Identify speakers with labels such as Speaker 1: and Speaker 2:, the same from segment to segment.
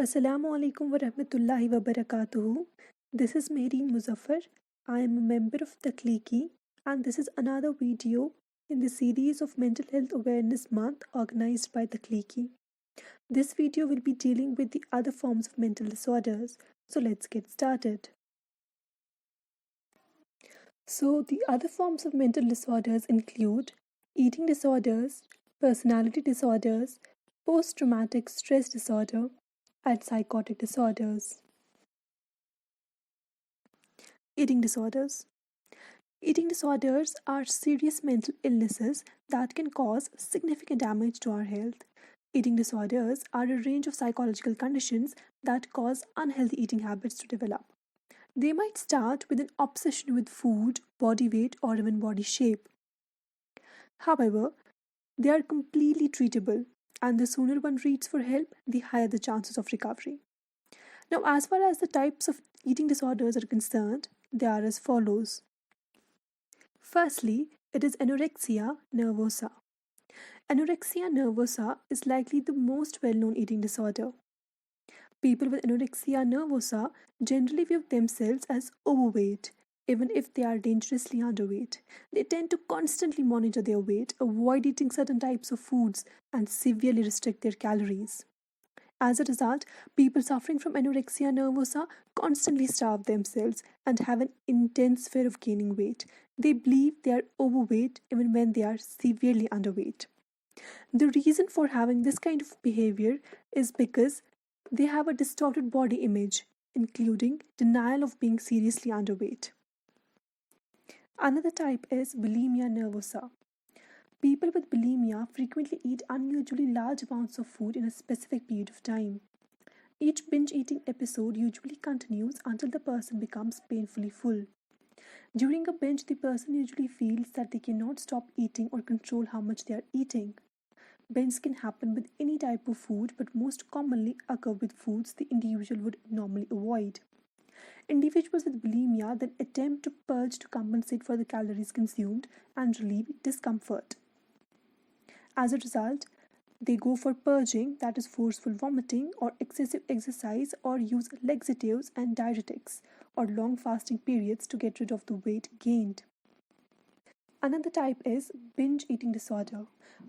Speaker 1: Assalamu alaikum wa rahmatullahi wa barakatuhu. This is Mehreen Muzaffar. I am a member of Takliki, and this is another video in the series of Mental Health Awareness Month organized by Takliki. This video will be dealing with the other forms of mental disorders. So let's get started. So the other forms of mental disorders include eating disorders, personality disorders, post-traumatic stress disorder, and psychotic disorders. Eating disorders. Eating disorders are serious mental illnesses that can cause significant damage to our health. Eating disorders are a range of psychological conditions that cause unhealthy eating habits to develop. They might start with an obsession with food, body weight, or even body shape. However, they are completely treatable, and the sooner one reaches for help, the higher the chances of recovery. Now, as far as the types of eating disorders are concerned, they are as follows. Firstly, it is anorexia nervosa. Anorexia nervosa is likely the most well known eating disorder. People with anorexia nervosa generally view themselves as overweight, even if they are dangerously underweight. They tend to constantly monitor their weight, avoid eating certain types of foods, and severely restrict their calories. As a result, people suffering from anorexia nervosa constantly starve themselves and have an intense fear of gaining weight. They believe they are overweight even when they are severely underweight. The reason for having this kind of behavior is because they have a distorted body image, including denial of being seriously underweight. Another type is bulimia nervosa. People with bulimia frequently eat unusually large amounts of food in a specific period of time. Each binge eating episode usually continues until the person becomes painfully full. During a binge, the person usually feels that they cannot stop eating or control how much they are eating. Binges can happen with any type of food, but most commonly occur with foods the individual would normally avoid. Individuals with bulimia then attempt to purge to compensate for the calories consumed and relieve discomfort. As a result, they go for purging, that is forceful vomiting or excessive exercise, or use laxatives and diuretics or long fasting periods to get rid of the weight gained. Another type is binge eating disorder.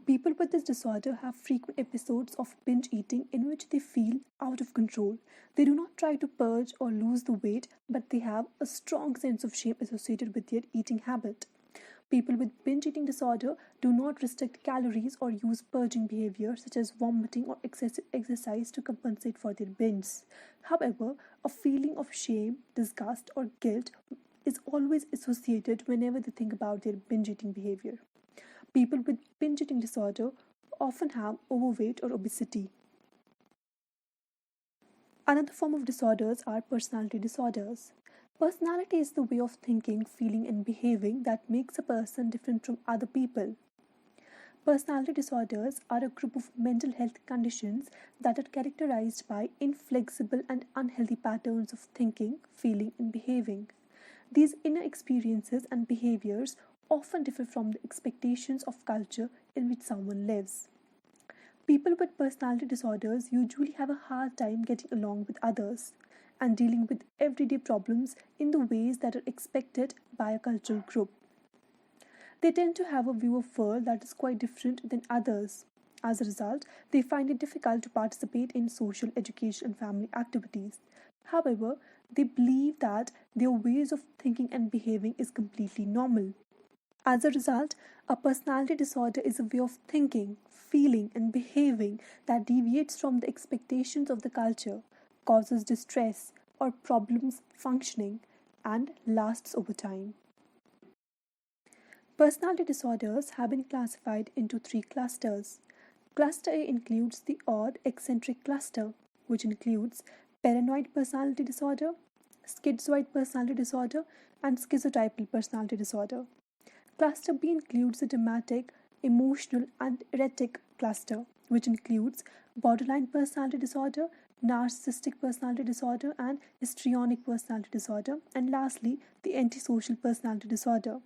Speaker 1: People with this disorder have frequent episodes of binge eating in which they feel out of control. They do not try to purge or lose the weight, but they have a strong sense of shame associated with their eating habit. People with binge eating disorder do not restrict calories or use purging behavior such as vomiting or excessive exercise to compensate for their binges. However, a feeling of shame, disgust, or guilt is always associated whenever they think about their binge eating behavior. People with binge eating disorder often have overweight or obesity. Another form of disorders are personality disorders. Personality is the way of thinking, feeling, and behaving that makes a person different from other people. Personality disorders are a group of mental health conditions that are characterized by inflexible and unhealthy patterns of thinking, feeling, and behaving. These inner experiences and behaviors often differ from the expectations of culture in which someone lives. People with personality disorders usually have a hard time getting along with others and dealing with everyday problems in the ways that are expected by a cultural group. They tend to have a view of world that is quite different than others. As a result, they find it difficult to participate in social, education, and family activities. However, they believe that their ways of thinking and behaving is completely normal. As a result, a personality disorder is a way of thinking, feeling, and behaving that deviates from the expectations of the culture, causes distress or problems functioning, and lasts over time. Personality disorders have been classified into three clusters. Cluster A includes the odd eccentric cluster, which includes paranoid personality disorder, schizoid personality disorder, and schizotypal personality disorder. Cluster B includes the dramatic, emotional, and erratic cluster, which includes borderline personality disorder, narcissistic personality disorder, and histrionic personality disorder, and lastly, the antisocial personality disorder.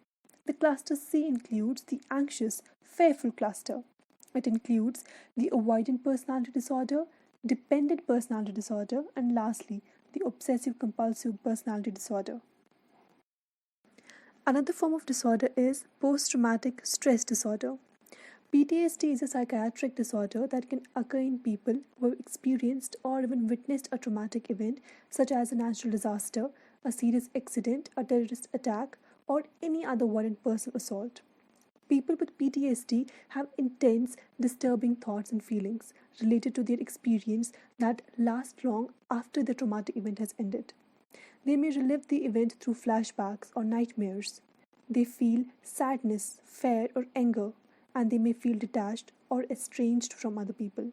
Speaker 1: The cluster C includes the anxious, fearful cluster. It includes the avoidant personality disorder, dependent personality disorder, and lastly, the obsessive compulsive personality disorder. Another form of disorder is post traumatic stress disorder. PTSD is a psychiatric disorder that can occur in people who have experienced or even witnessed a traumatic event, such as a natural disaster, a serious accident, a terrorist attack, or any other violent personal assault. People with PTSD have intense, disturbing thoughts and feelings related to their experience that last long after the traumatic event has ended. They may relive the event through flashbacks or nightmares. They feel sadness, fear, or anger, and they may feel detached or estranged from other people.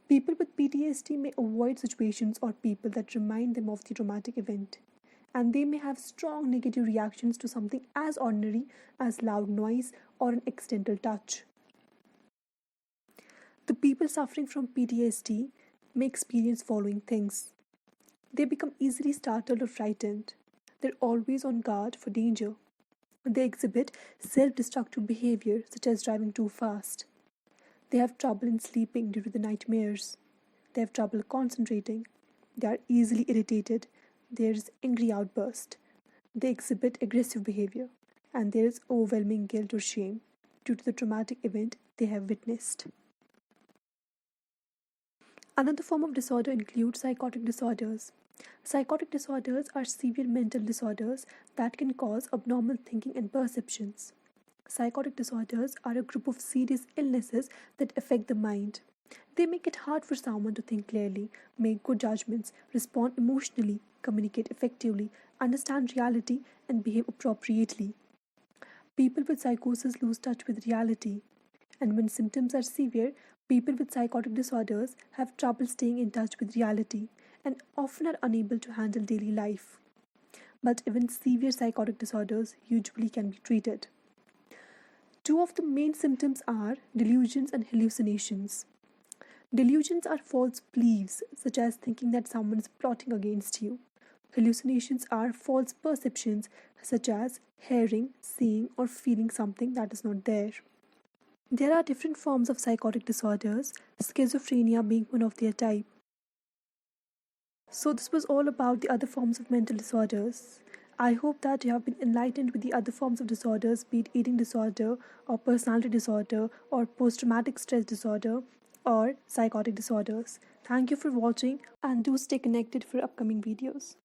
Speaker 1: People with PTSD may avoid situations or people that remind them of the traumatic event, and they may have strong negative reactions to something as ordinary as loud noise or an accidental touch. The people suffering from PTSD may experience following things. They become easily startled or frightened. They're always on guard for danger. They exhibit self destructive behavior, such as driving too fast. They have trouble in sleeping due to the nightmares. They have trouble concentrating. They are easily irritated. There is angry outburst. They exhibit aggressive behavior. And there is overwhelming guilt or shame due to the traumatic event they have witnessed. Another form of disorder includes psychotic disorders. Psychotic disorders are severe mental disorders that can cause abnormal thinking and perceptions. Psychotic disorders are a group of serious illnesses that affect the mind. They make it hard for someone to think clearly, make good judgments, respond emotionally, communicate effectively, understand reality, and behave appropriately. People with psychosis lose touch with reality, and when symptoms are severe, people with psychotic disorders have trouble staying in touch with reality and often are unable to handle daily life. But even severe psychotic disorders usually can be treated. Two of the main symptoms are delusions and hallucinations. Delusions are false beliefs, such as thinking that someone is plotting against you. Hallucinations are false perceptions, such as hearing, seeing, or feeling something that is not there. There are different forms of psychotic disorders, schizophrenia being one of their type. So, this was all about the other forms of mental disorders. I hope that you have been enlightened with the other forms of disorders, be it eating disorder, or personality disorder, or post traumatic stress disorder, or psychotic disorders. Thank you for watching, and do stay connected for upcoming videos.